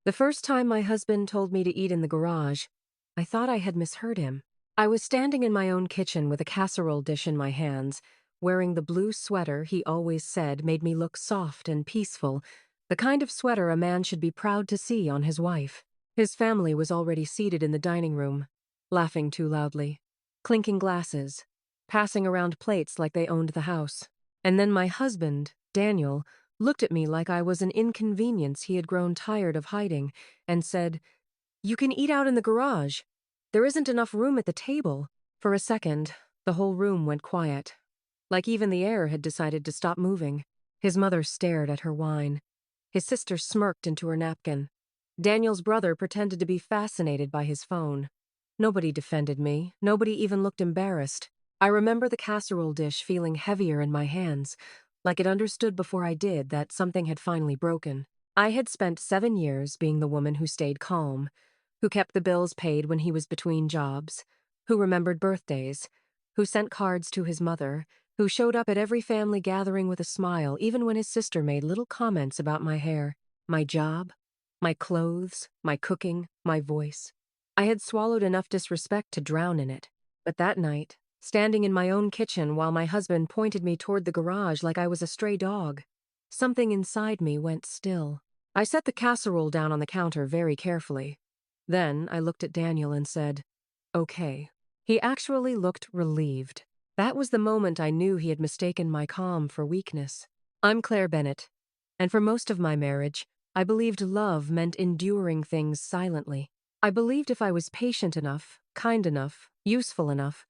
The first time my husband told me to eat in the garage, I thought I had misheard him. I was standing in my own kitchen with a casserole dish in my hands, wearing the blue sweater he always said made me look soft and peaceful, the kind of sweater a man should be proud to see on his wife. His family was already seated in the dining room, laughing too loudly, clinking glasses, passing around plates like they owned the house. And then my husband, Daniel, looked at me like I was an inconvenience he had grown tired of hiding, and said, "You can eat out in the garage. There isn't enough room at the table." For a second, the whole room went quiet, like even the air had decided to stop moving. His mother stared at her wine. His sister smirked into her napkin. Daniel's brother pretended to be fascinated by his phone. Nobody defended me. Nobody even looked embarrassed. I remember the casserole dish feeling heavier in my hands, like it understood before I did that something had finally broken. I had spent 7 years being the woman who stayed calm, who kept the bills paid when he was between jobs, who remembered birthdays, who sent cards to his mother, who showed up at every family gathering with a smile even when his sister made little comments about my hair, my job, my clothes, my cooking, my voice. I had swallowed enough disrespect to drown in it. But that night, standing in my own kitchen while my husband pointed me toward the garage like I was a stray dog, something inside me went still. I set the casserole down on the counter very carefully. Then I looked at Daniel and said, "Okay." He actually looked relieved. That was the moment I knew he had mistaken my calm for weakness. I'm Claire Bennett, and for most of my marriage, I believed love meant enduring things silently. I believed if I was patient enough, kind enough, useful enough,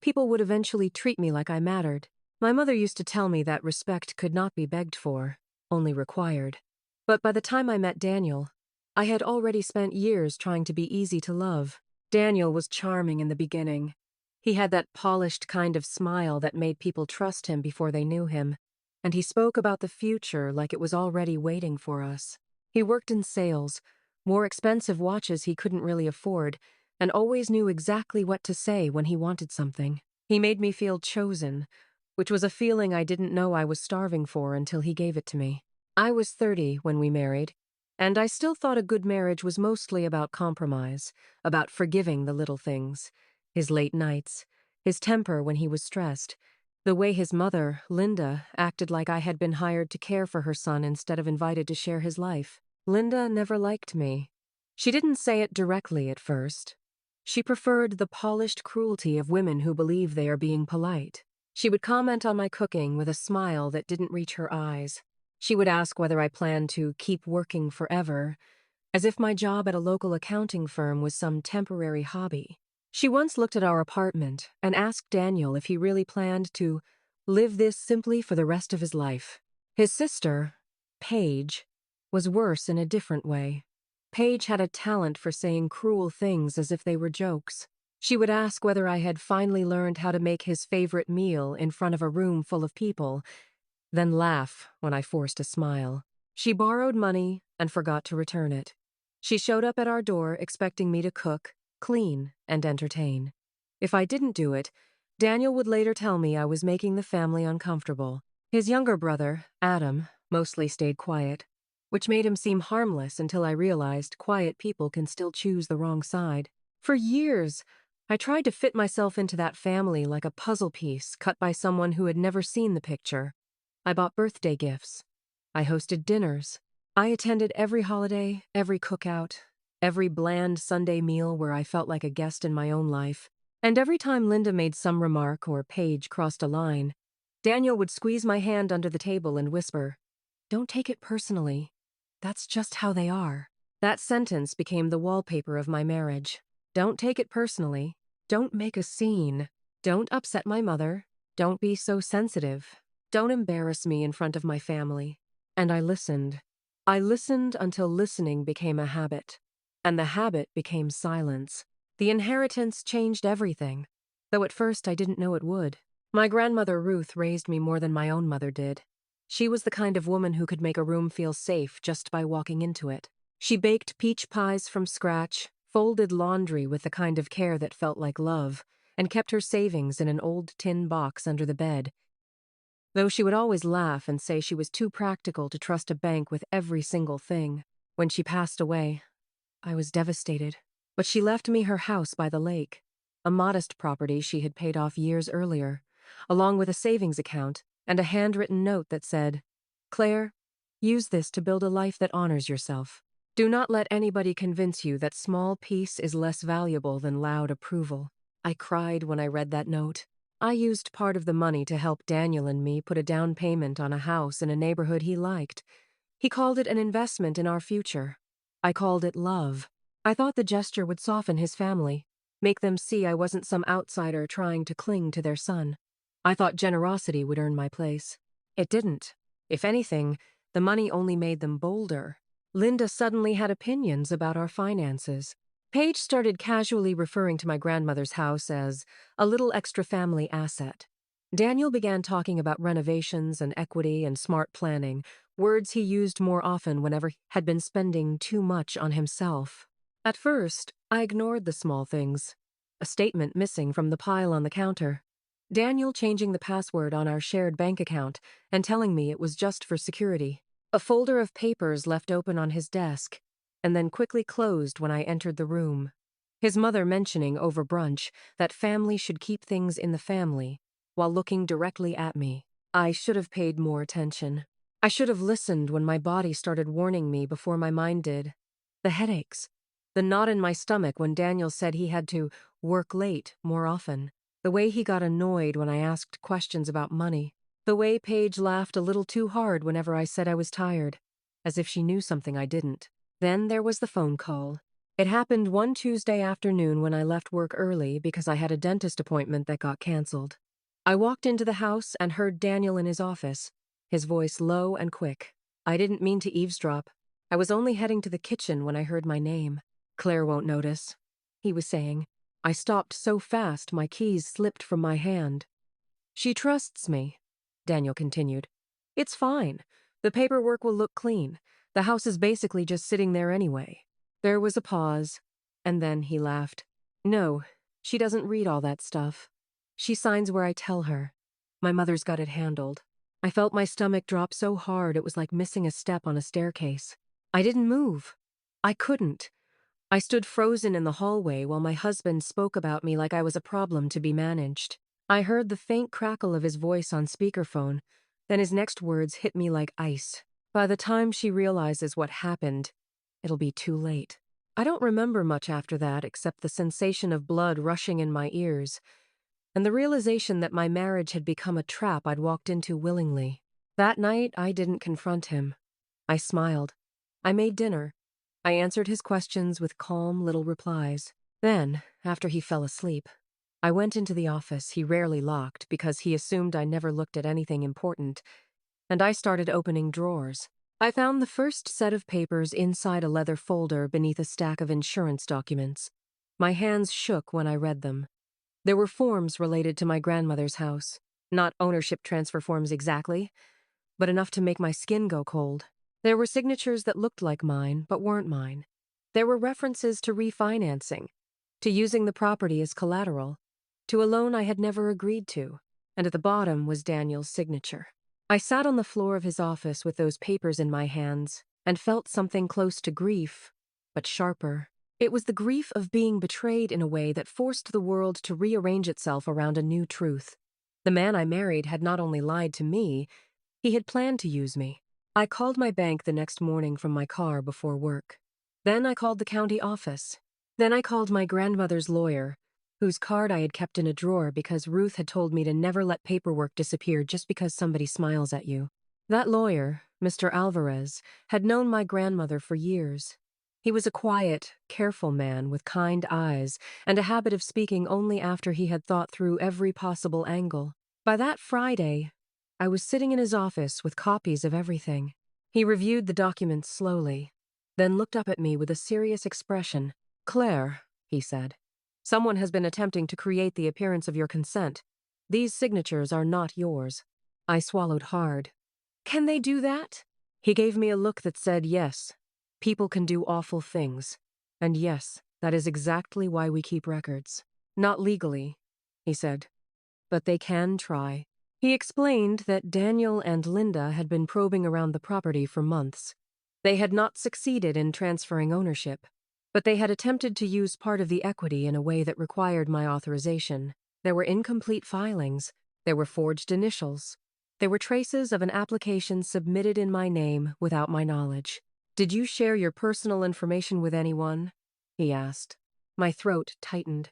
people would eventually treat me like I mattered. My mother used to tell me that respect could not be begged for, only required. But by the time I met Daniel, I had already spent years trying to be easy to love. Daniel was charming in the beginning. He had that polished kind of smile that made people trust him before they knew him, and he spoke about the future like it was already waiting for us. He worked in sales, wore expensive watches he couldn't really afford, and always knew exactly what to say when he wanted something. He made me feel chosen, which was a feeling I didn't know I was starving for until he gave it to me. I was 30 when we married, and I still thought a good marriage was mostly about compromise, about forgiving the little things. His late nights, his temper when he was stressed, the way his mother, Linda, acted like I had been hired to care for her son instead of invited to share his life. Linda never liked me. She didn't say it directly at first. She preferred the polished cruelty of women who believe they are being polite. She would comment on my cooking with a smile that didn't reach her eyes. She would ask whether I planned to keep working forever, as if my job at a local accounting firm was some temporary hobby. She once looked at our apartment and asked Daniel if he really planned to live this simply for the rest of his life. His sister, Paige, was worse in a different way. Paige had a talent for saying cruel things as if they were jokes. She would ask whether I had finally learned how to make his favorite meal in front of a room full of people, then laugh when I forced a smile. She borrowed money and forgot to return it. She showed up at our door expecting me to cook, clean, and entertain. If I didn't do it, Daniel would later tell me I was making the family uncomfortable. His younger brother, Adam, mostly stayed quiet, which made him seem harmless until I realized quiet people can still choose the wrong side. For years, I tried to fit myself into that family like a puzzle piece cut by someone who had never seen the picture. I bought birthday gifts. I hosted dinners. I attended every holiday, every cookout, every bland Sunday meal where I felt like a guest in my own life. And every time Linda made some remark or Paige crossed a line, Daniel would squeeze my hand under the table and whisper, "Don't take it personally. That's just how they are." That sentence became the wallpaper of my marriage. Don't take it personally. Don't make a scene. Don't upset my mother. Don't be so sensitive. Don't embarrass me in front of my family. And I listened. I listened until listening became a habit. And the habit became silence. The inheritance changed everything, though at first I didn't know it would. My grandmother Ruth raised me more than my own mother did. She was the kind of woman who could make a room feel safe just by walking into it. She baked peach pies from scratch, folded laundry with the kind of care that felt like love, and kept her savings in an old tin box under the bed, though she would always laugh and say she was too practical to trust a bank with every single thing. When she passed away, I was devastated. But she left me her house by the lake, a modest property she had paid off years earlier, along with a savings account and a handwritten note that said, "Claire, use this to build a life that honors yourself. Do not let anybody convince you that small peace is less valuable than loud approval." I cried when I read that note. I used part of the money to help Daniel and me put a down payment on a house in a neighborhood he liked. He called it an investment in our future. I called it love. I thought the gesture would soften his family, make them see I wasn't some outsider trying to cling to their son. I thought generosity would earn my place. It didn't. If anything, the money only made them bolder. Linda suddenly had opinions about our finances. Paige started casually referring to my grandmother's house as a little extra family asset. Daniel began talking about renovations and equity and smart planning, words he used more often whenever he had been spending too much on himself. At first, I ignored the small things. A statement missing from the pile on the counter. Daniel changing the password on our shared bank account and telling me it was just for security. A folder of papers left open on his desk, and then quickly closed when I entered the room. His mother mentioning over brunch that family should keep things in the family, while looking directly at me. I should have paid more attention. I should have listened when my body started warning me before my mind did. The headaches. The knot in my stomach when Daniel said he had to work late more often. The way he got annoyed when I asked questions about money. The way Paige laughed a little too hard whenever I said I was tired, as if she knew something I didn't. Then there was the phone call. It happened one Tuesday afternoon when I left work early because I had a dentist appointment that got canceled. I walked into the house and heard Daniel in his office, his voice low and quick. I didn't mean to eavesdrop. I was only heading to the kitchen when I heard my name. "Claire won't notice," he was saying. I stopped so fast my keys slipped from my hand. "She trusts me," Daniel continued. "It's fine. The paperwork will look clean. The house is basically just sitting there anyway." There was a pause, and then he laughed. "No, she doesn't read all that stuff. She signs where I tell her. My mother's got it handled." I felt my stomach drop so hard it was like missing a step on a staircase. I didn't move. I couldn't. I stood frozen in the hallway while my husband spoke about me like I was a problem to be managed. I heard the faint crackle of his voice on speakerphone, then his next words hit me like ice. "By the time she realizes what happened, it'll be too late." I don't remember much after that except the sensation of blood rushing in my ears, and the realization that my marriage had become a trap I'd walked into willingly. That night, I didn't confront him. I smiled. I made dinner. I answered his questions with calm little replies. Then, after he fell asleep, I went into the office he rarely locked because he assumed I never looked at anything important, and I started opening drawers. I found the first set of papers inside a leather folder beneath a stack of insurance documents. My hands shook when I read them. There were forms related to my grandmother's house. Not ownership transfer forms exactly, but enough to make my skin go cold. There were signatures that looked like mine, but weren't mine. There were references to refinancing, to using the property as collateral, to a loan I had never agreed to, and at the bottom was Daniel's signature. I sat on the floor of his office with those papers in my hands and felt something close to grief, but sharper. It was the grief of being betrayed in a way that forced the world to rearrange itself around a new truth. The man I married had not only lied to me, he had planned to use me. I called my bank the next morning from my car before work. Then I called the county office. Then I called my grandmother's lawyer, whose card I had kept in a drawer because Ruth had told me to never let paperwork disappear just because somebody smiles at you. That lawyer, Mr. Alvarez, had known my grandmother for years. He was a quiet, careful man with kind eyes and a habit of speaking only after he had thought through every possible angle. By that Friday, I was sitting in his office with copies of everything. He reviewed the documents slowly, then looked up at me with a serious expression. "Claire," he said, "someone has been attempting to create the appearance of your consent. These signatures are not yours." I swallowed hard. "Can they do that?" He gave me a look that said yes. People can do awful things. And yes, that is exactly why we keep records. "Not legally," he said, "but they can try." He explained that Daniel and Linda had been probing around the property for months. They had not succeeded in transferring ownership, but they had attempted to use part of the equity in a way that required my authorization. There were incomplete filings. There were forged initials. There were traces of an application submitted in my name without my knowledge. "Did you share your personal information with anyone?" he asked. My throat tightened.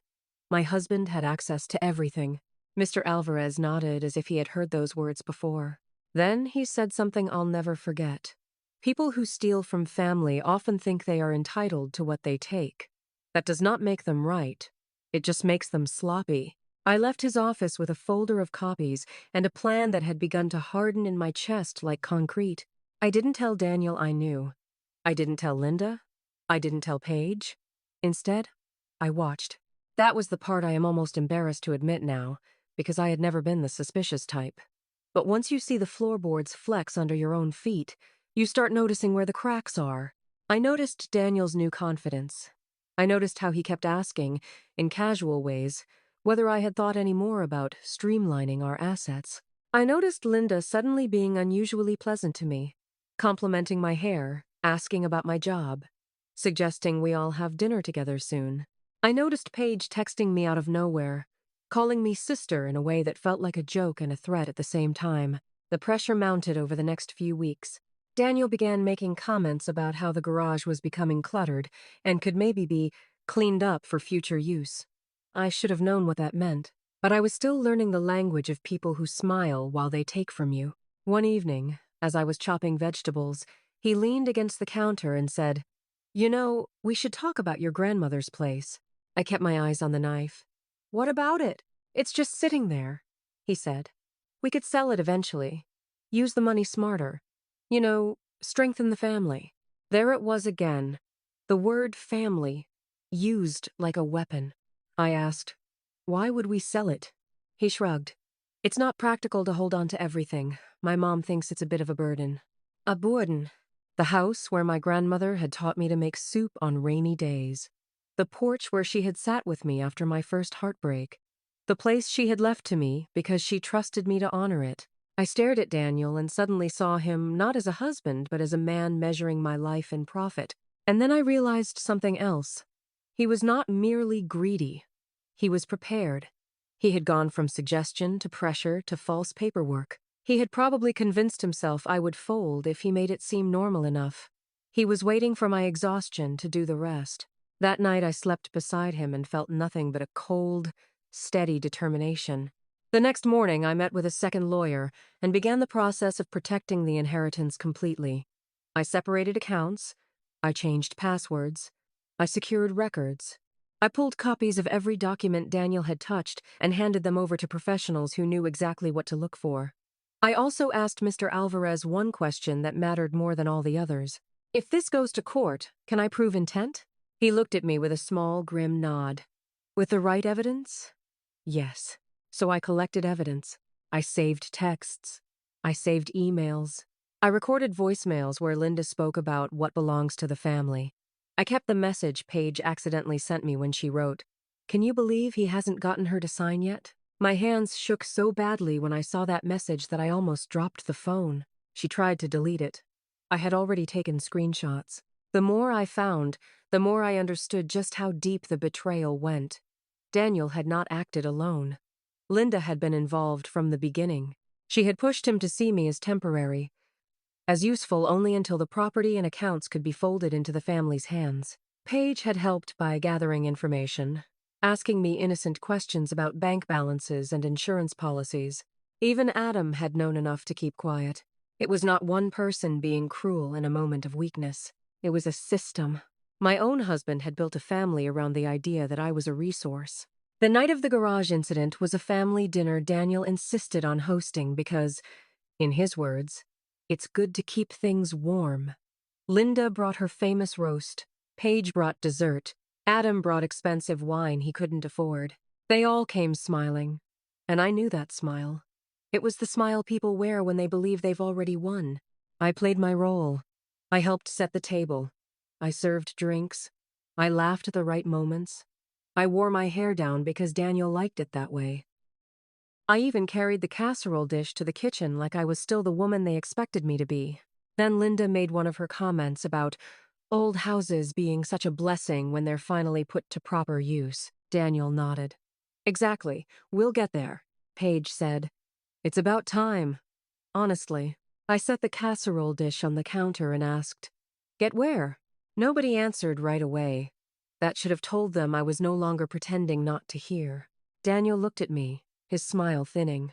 My husband had access to everything. Mr. Alvarez nodded as if he had heard those words before. Then he said something I'll never forget. "People who steal from family often think they are entitled to what they take. That does not make them right. It just makes them sloppy." I left his office with a folder of copies and a plan that had begun to harden in my chest like concrete. I didn't tell Daniel I knew. I didn't tell Linda. I didn't tell Paige. Instead, I watched. That was the part I am almost embarrassed to admit now, because I had never been the suspicious type. But once you see the floorboards flex under your own feet, you start noticing where the cracks are. I noticed Daniel's new confidence. I noticed how he kept asking, in casual ways, whether I had thought any more about streamlining our assets. I noticed Linda suddenly being unusually pleasant to me, complimenting my hair, asking about my job, suggesting we all have dinner together soon. I noticed Paige texting me out of nowhere, calling me sister in a way that felt like a joke and a threat at the same time. The pressure mounted over the next few weeks. Daniel began making comments about how the garage was becoming cluttered and could maybe be cleaned up for future use. I should have known what that meant, but I was still learning the language of people who smile while they take from you. One evening, as I was chopping vegetables, he leaned against the counter and said, "You know, we should talk about your grandmother's place." I kept my eyes on the knife. "What about it? It's just sitting there," he said. "We could sell it eventually. Use the money smarter. You know, strengthen the family." There it was again. The word family, used like a weapon. I asked, "Why would we sell it?" He shrugged. "It's not practical to hold on to everything. My mom thinks it's a bit of a burden." A burden. The house where my grandmother had taught me to make soup on rainy days. The porch where she had sat with me after my first heartbreak. The place she had left to me because she trusted me to honor it. I stared at Daniel and suddenly saw him not as a husband, but as a man measuring my life in profit. And then I realized something else. He was not merely greedy. He was prepared. He had gone from suggestion to pressure to false paperwork. He had probably convinced himself I would fold if he made it seem normal enough. He was waiting for my exhaustion to do the rest. That night I slept beside him and felt nothing but a cold, steady determination. The next morning I met with a second lawyer and began the process of protecting the inheritance completely. I separated accounts. I changed passwords. I secured records. I pulled copies of every document Daniel had touched and handed them over to professionals who knew exactly what to look for. I also asked Mr. Alvarez one question that mattered more than all the others. "If this goes to court, can I prove intent?" He looked at me with a small, grim nod. "With the right evidence?" "Yes." So I collected evidence. I saved texts. I saved emails. I recorded voicemails where Linda spoke about what belongs to the family. I kept the message Paige accidentally sent me when she wrote, "Can you believe he hasn't gotten her to sign yet?" My hands shook so badly when I saw that message that I almost dropped the phone. She tried to delete it. I had already taken screenshots. The more I found, the more I understood just how deep the betrayal went. Daniel had not acted alone. Linda had been involved from the beginning. She had pushed him to see me as temporary, as useful only until the property and accounts could be folded into the family's hands. Paige had helped by gathering information, asking me innocent questions about bank balances and insurance policies. Even Adam had known enough to keep quiet. It was not one person being cruel in a moment of weakness. It was a system. My own husband had built a family around the idea that I was a resource. The night of the garage incident was a family dinner Daniel insisted on hosting because, in his words, "It's good to keep things warm." Linda brought her famous roast. Paige brought dessert. Adam brought expensive wine he couldn't afford. They all came smiling, and I knew that smile. It was the smile people wear when they believe they've already won. I played my role. I helped set the table. I served drinks. I laughed at the right moments. I wore my hair down because Daniel liked it that way. I even carried the casserole dish to the kitchen like I was still the woman they expected me to be. Then Linda made one of her comments about old houses being such a blessing when they're finally put to proper use. Daniel nodded. Exactly. We'll get there, Paige said. It's about time. Honestly. I set the casserole dish on the counter and asked, Get where? Nobody answered right away. That should have told them I was no longer pretending not to hear. Daniel looked at me, his smile thinning.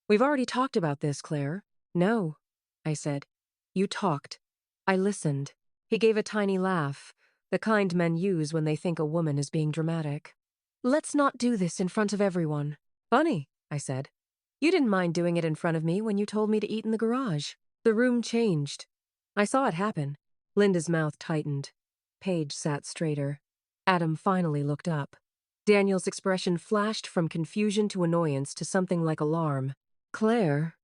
We've already talked about this, Claire. No, I said. You talked. I listened. He gave a tiny laugh, the kind men use when they think a woman is being dramatic. Let's not do this in front of everyone. Funny, I said. You didn't mind doing it in front of me when you told me to eat in the garage. The room changed. I saw it happen. Linda's mouth tightened. Paige sat straighter. Adam finally looked up. Daniel's expression flashed from confusion to annoyance to something like alarm. Claire,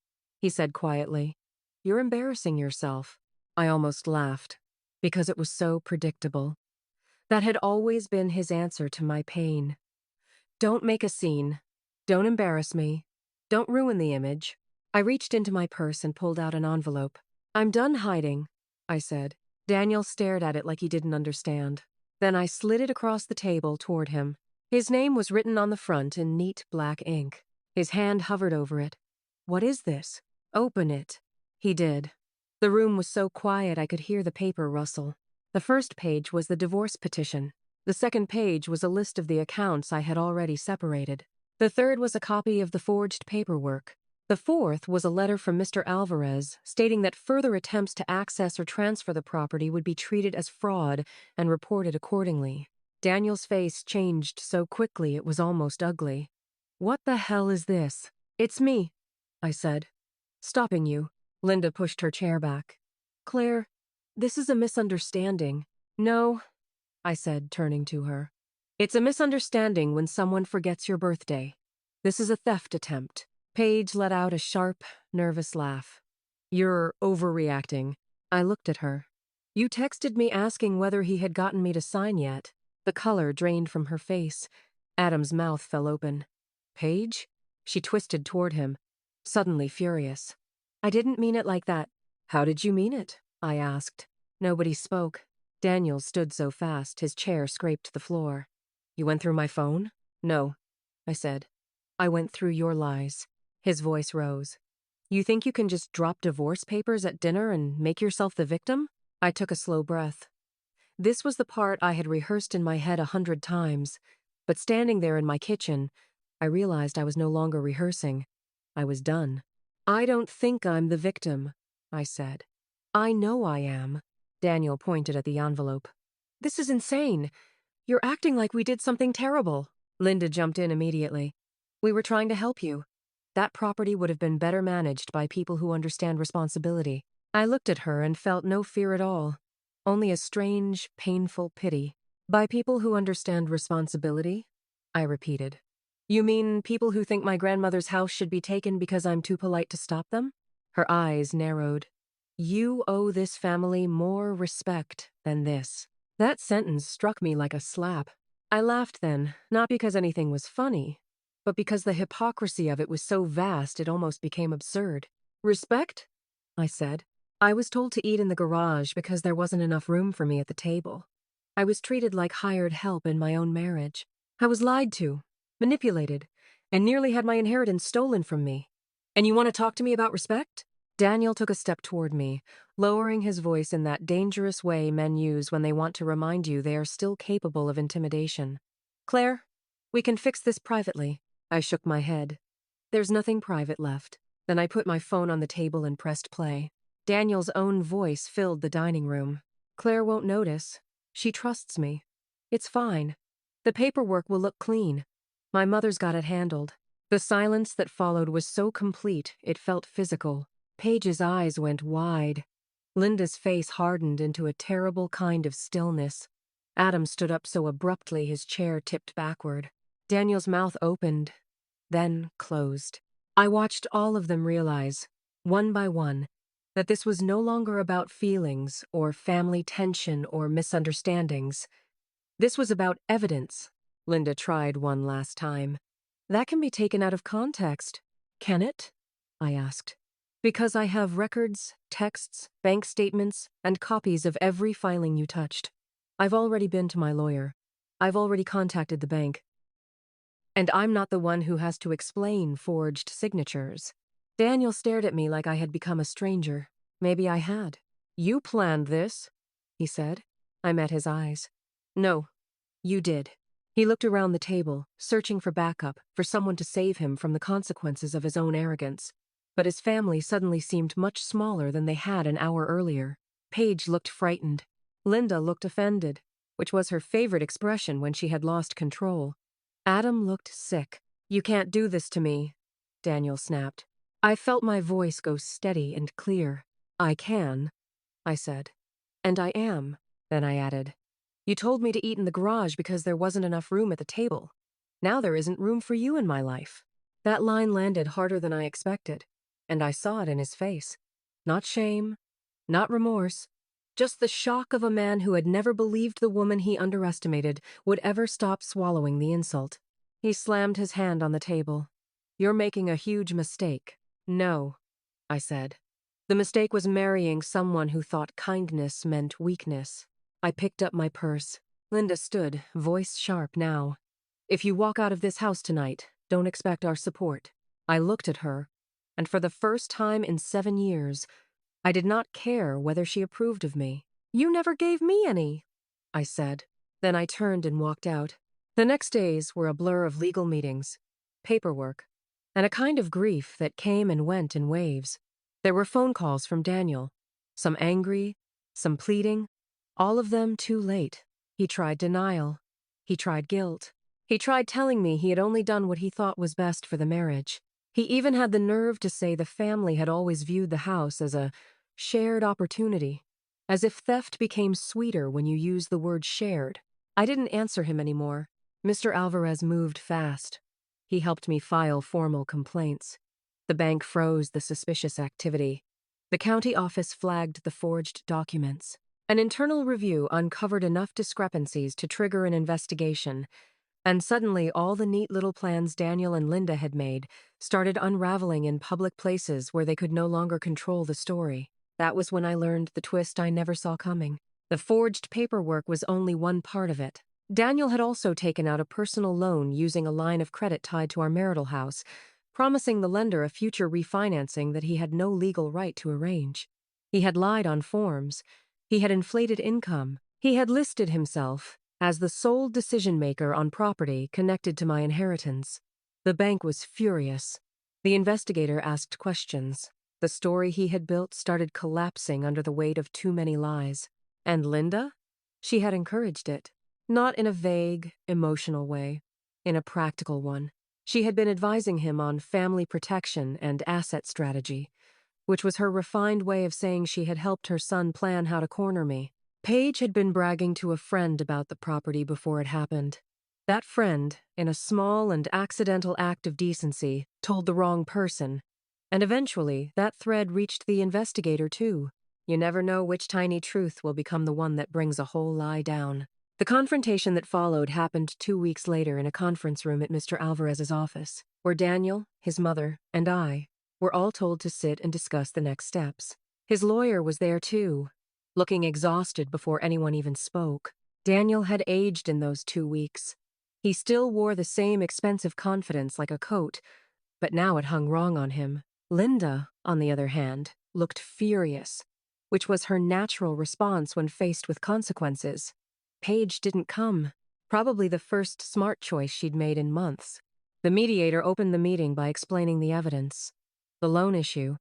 he said quietly, you're embarrassing yourself. I almost laughed, because it was so predictable. That had always been his answer to my pain. Don't make a scene. Don't embarrass me. Don't ruin the image. I reached into my purse and pulled out an envelope. I'm done hiding, I said. Daniel stared at it like he didn't understand. Then I slid it across the table toward him. His name was written on the front in neat black ink. His hand hovered over it. What is this? Open it. He did. The room was so quiet I could hear the paper rustle. The first page was the divorce petition. The second page was a list of the accounts I had already separated. The third was a copy of the forged paperwork. The fourth was a letter from Mr. Alvarez stating that further attempts to access or transfer the property would be treated as fraud and reported accordingly. Daniel's face changed so quickly it was almost ugly. What the hell is this? It's me, I said. Stopping you. Linda pushed her chair back. Claire, this is a misunderstanding. No, I said, turning to her. It's a misunderstanding when someone forgets your birthday. This is a theft attempt. Paige let out a sharp, nervous laugh. You're overreacting. I looked at her. You texted me asking whether he had gotten me to sign yet. The color drained from her face. Adam's mouth fell open. Paige? She twisted toward him, suddenly furious. I didn't mean it like that. How did you mean it? I asked. Nobody spoke. Daniel stood so fast, his chair scraped the floor. You went through my phone? No, I said. I went through your lies. His voice rose. You think you can just drop divorce papers at dinner and make yourself the victim? I took a slow breath. This was the part I had rehearsed in my head 100 times, but standing there in my kitchen, I realized I was no longer rehearsing. I was done. I don't think I'm the victim, I said. I know I am. Daniel pointed at the envelope. This is insane. You're acting like we did something terrible. Linda jumped in immediately. We were trying to help you. That property would have been better managed by people who understand responsibility. I looked at her and felt no fear at all. Only a strange, painful pity. By people who understand responsibility? I repeated. You mean people who think my grandmother's house should be taken because I'm too polite to stop them? Her eyes narrowed. You owe this family more respect than this. That sentence struck me like a slap. I laughed then, not because anything was funny, but because the hypocrisy of it was so vast it almost became absurd. Respect? I said. I was told to eat in the garage because there wasn't enough room for me at the table. I was treated like hired help in my own marriage. I was lied to, manipulated, and nearly had my inheritance stolen from me. And you want to talk to me about respect? Daniel took a step toward me, lowering his voice in that dangerous way men use when they want to remind you they are still capable of intimidation. Claire, we can fix this privately. I shook my head. There's nothing private left. Then I put my phone on the table and pressed play. Daniel's own voice filled the dining room. Claire won't notice. She trusts me. It's fine. The paperwork will look clean. My mother's got it handled. The silence that followed was so complete, it felt physical. Paige's eyes went wide. Linda's face hardened into a terrible kind of stillness. Adam stood up so abruptly his chair tipped backward. Daniel's mouth opened, then closed. I watched all of them realize, one by one, that this was no longer about feelings or family tension or misunderstandings. This was about evidence. Linda tried one last time. That can be taken out of context. Can it? I asked. Because I have records, texts, bank statements, and copies of every filing you touched. I've already been to my lawyer. I've already contacted the bank. And I'm not the one who has to explain forged signatures. Daniel stared at me like I had become a stranger. Maybe I had. You planned this, he said. I met his eyes. No, you did. He looked around the table, searching for backup, for someone to save him from the consequences of his own arrogance. But his family suddenly seemed much smaller than they had an hour earlier. Paige looked frightened. Linda looked offended, which was her favorite expression when she had lost control. Adam looked sick. You can't do this to me, Daniel snapped. I felt my voice go steady and clear. I can, I said. And I am, then I added. You told me to eat in the garage because there wasn't enough room at the table. Now there isn't room for you in my life. That line landed harder than I expected, and I saw it in his face. Not shame, not remorse, just the shock of a man who had never believed the woman he underestimated would ever stop swallowing the insult. He slammed his hand on the table. You're making a huge mistake. No, I said. The mistake was marrying someone who thought kindness meant weakness. I picked up my purse. Linda stood, voice sharp now. If you walk out of this house tonight, don't expect our support. I looked at her, and for the first time in 7 years, I did not care whether she approved of me. You never gave me any, I said. Then I turned and walked out. The next days were a blur of legal meetings, paperwork, and a kind of grief that came and went in waves. There were phone calls from Daniel, some angry, some pleading, all of them too late. He tried denial. He tried guilt. He tried telling me he had only done what he thought was best for the marriage. He even had the nerve to say the family had always viewed the house as a shared opportunity, as if theft became sweeter when you use the word shared. I didn't answer him anymore. Mr. Alvarez moved fast. He helped me file formal complaints. The bank froze the suspicious activity. The county office flagged the forged documents. An internal review uncovered enough discrepancies to trigger an investigation, and suddenly all the neat little plans Daniel and Linda had made started unraveling in public places where they could no longer control the story. That was when I learned the twist I never saw coming. The forged paperwork was only one part of it. Daniel had also taken out a personal loan using a line of credit tied to our marital house, promising the lender a future refinancing that he had no legal right to arrange. He had lied on forms. He had inflated income. He had listed himself as the sole decision-maker on property connected to my inheritance. The bank was furious. The investigator asked questions. The story he had built started collapsing under the weight of too many lies. And Linda? She had encouraged it. Not in a vague, emotional way, in a practical one. She had been advising him on family protection and asset strategy, which was her refined way of saying she had helped her son plan how to corner me. Paige had been bragging to a friend about the property before it happened. That friend, in a small and accidental act of decency, told the wrong person. And eventually, that thread reached the investigator too. You never know which tiny truth will become the one that brings a whole lie down. The confrontation that followed happened 2 weeks later in a conference room at Mr. Alvarez's office, where Daniel, his mother, and I were all told to sit and discuss the next steps. His lawyer was there too, looking exhausted before anyone even spoke. Daniel had aged in those 2 weeks. He still wore the same expensive confidence like a coat, but now it hung wrong on him. Linda, on the other hand, looked furious, which was her natural response when faced with consequences. Paige didn't come, probably the first smart choice she'd made in months. The mediator opened the meeting by explaining the evidence. The loan issue,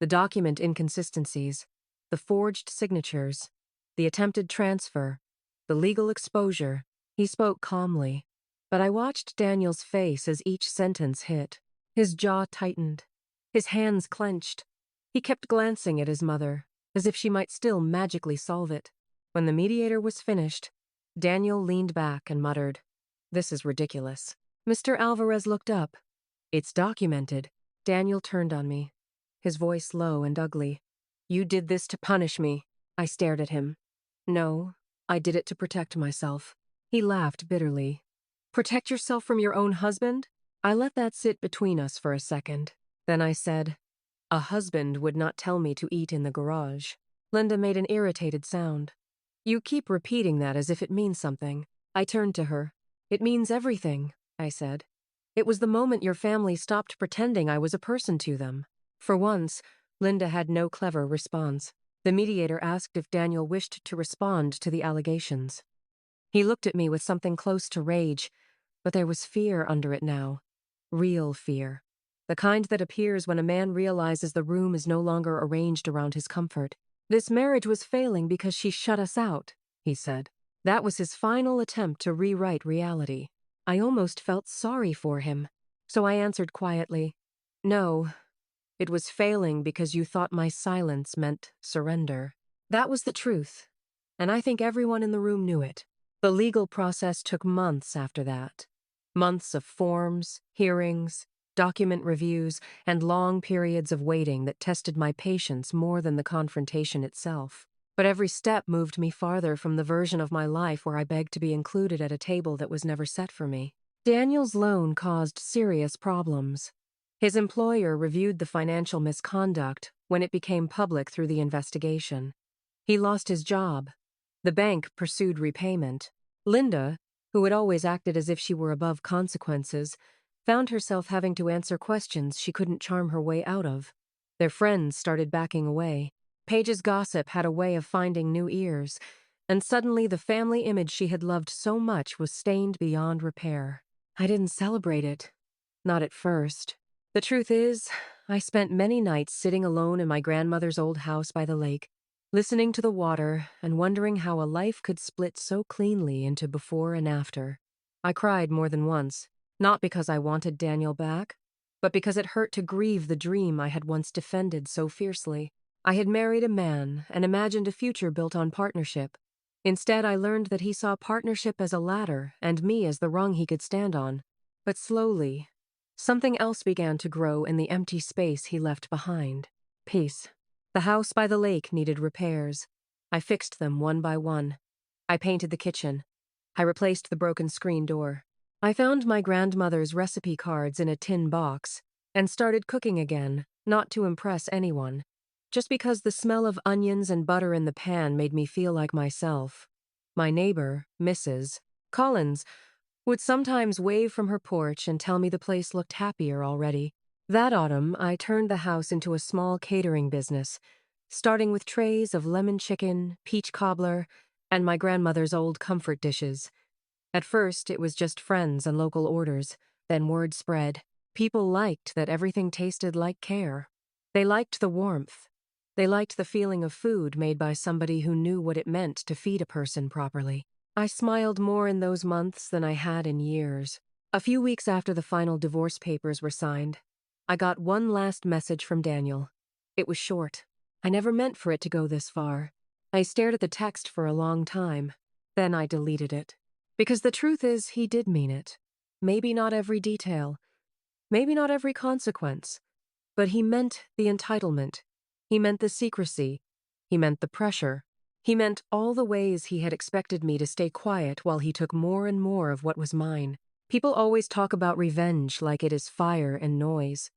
the document inconsistencies, the forged signatures, the attempted transfer, the legal exposure. He spoke calmly, but I watched Daniel's face as each sentence hit. His jaw tightened. His hands clenched. He kept glancing at his mother, as if she might still magically solve it. When the mediator was finished, Daniel leaned back and muttered, "This is ridiculous." Mr. Alvarez looked up. "It's documented." Daniel turned on me, his voice low and ugly. "You did this to punish me." I stared at him. "No, I did it to protect myself." He laughed bitterly. "Protect yourself from your own husband?" I let that sit between us for a second. Then I said, A husband would not tell me to eat in the garage. Linda made an irritated sound. You keep repeating that as if it means something. I turned to her. It means everything, I said. It was the moment your family stopped pretending I was a person to them. For once, Linda had no clever response. The mediator asked if Daniel wished to respond to the allegations. He looked at me with something close to rage, but there was fear under it now. Real fear. The kind that appears when a man realizes the room is no longer arranged around his comfort. This marriage was failing because she shut us out, he said. That was his final attempt to rewrite reality. I almost felt sorry for him. So I answered quietly, No, it was failing because you thought my silence meant surrender. That was the truth, and I think everyone in the room knew it. The legal process took months after that. Months of forms, hearings, document reviews, and long periods of waiting that tested my patience more than the confrontation itself. But every step moved me farther from the version of my life where I begged to be included at a table that was never set for me. Daniel's loan caused serious problems. His employer reviewed the financial misconduct when it became public through the investigation. He lost his job. The bank pursued repayment. Linda, who had always acted as if she were above consequences, found herself having to answer questions she couldn't charm her way out of. Their friends started backing away. Paige's gossip had a way of finding new ears, and suddenly the family image she had loved so much was stained beyond repair. I didn't celebrate it. Not at first. The truth is, I spent many nights sitting alone in my grandmother's old house by the lake, listening to the water and wondering how a life could split so cleanly into before and after. I cried more than once, not because I wanted Daniel back, but because it hurt to grieve the dream I had once defended so fiercely. I had married a man and imagined a future built on partnership. Instead, I learned that he saw partnership as a ladder and me as the rung he could stand on. But slowly, something else began to grow in the empty space he left behind. Peace. The house by the lake needed repairs. I fixed them one by one. I painted the kitchen. I replaced the broken screen door. I found my grandmother's recipe cards in a tin box and started cooking again, not to impress anyone, just because the smell of onions and butter in the pan made me feel like myself. My neighbor, Mrs. Collins, would sometimes wave from her porch and tell me the place looked happier already. That autumn, I turned the house into a small catering business, starting with trays of lemon chicken, peach cobbler, and my grandmother's old comfort dishes. At first, it was just friends and local orders, then word spread. People liked that everything tasted like care. They liked the warmth. They liked the feeling of food made by somebody who knew what it meant to feed a person properly. I smiled more in those months than I had in years. A few weeks after the final divorce papers were signed, I got one last message from Daniel. It was short. I never meant for it to go this far. I stared at the text for a long time. Then I deleted it. Because the truth is, he did mean it. Maybe not every detail. Maybe not every consequence. But he meant the entitlement. He meant the secrecy. He meant the pressure. He meant all the ways he had expected me to stay quiet while he took more and more of what was mine. People always talk about revenge like it is fire and noise.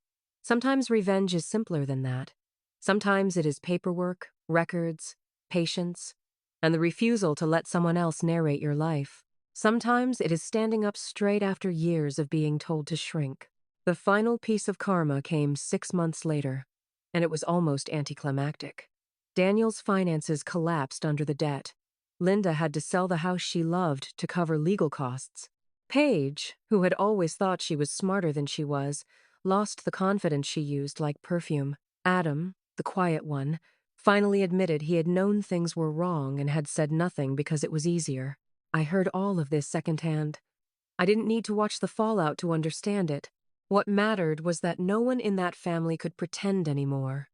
Sometimes revenge is simpler than that. Sometimes it is paperwork, records, patience, and the refusal to let someone else narrate your life. Sometimes it is standing up straight after years of being told to shrink. The final piece of karma came 6 months later, and it was almost anticlimactic. Daniel's finances collapsed under the debt. Linda had to sell the house she loved to cover legal costs. Paige, who had always thought she was smarter than she was, lost the confidence she used like perfume. Adam, the quiet one, finally admitted he had known things were wrong and had said nothing because it was easier. I heard all of this secondhand. I didn't need to watch the fallout to understand it. What mattered was that no one in that family could pretend anymore.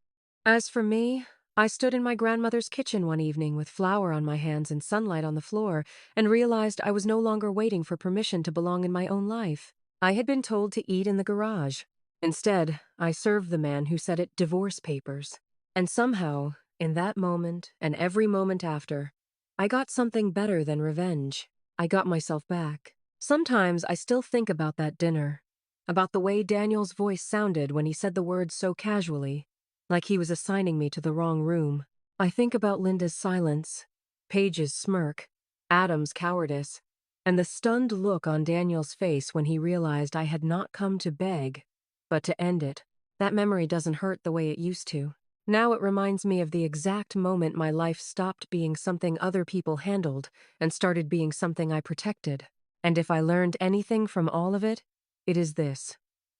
As for me, I stood in my grandmother's kitchen one evening with flour on my hands and sunlight on the floor and realized I was no longer waiting for permission to belong in my own life. I had been told to eat in the garage. Instead, I served the man who said it divorce papers. And somehow, in that moment and every moment after, I got something better than revenge. I got myself back. Sometimes I still think about that dinner, about the way Daniel's voice sounded when he said the words so casually. like he was assigning me to the wrong room. I think about Linda's silence, Paige's smirk, Adam's cowardice, and the stunned look on Daniel's face when he realized I had not come to beg, but to end it. That memory doesn't hurt the way it used to. Now it reminds me of the exact moment my life stopped being something other people handled and started being something I protected. And if I learned anything from all of it, it is this.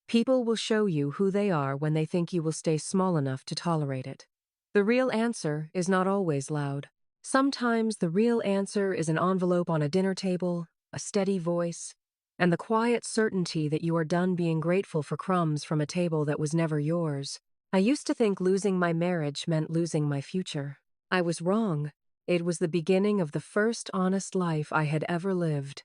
People will show you who they are when they think you will stay small enough to tolerate it. The real answer is not always loud. Sometimes the real answer is an envelope on a dinner table, a steady voice, and the quiet certainty that you are done being grateful for crumbs from a table that was never yours. I used to think losing my marriage meant losing my future. I was wrong. It was the beginning of the first honest life I had ever lived.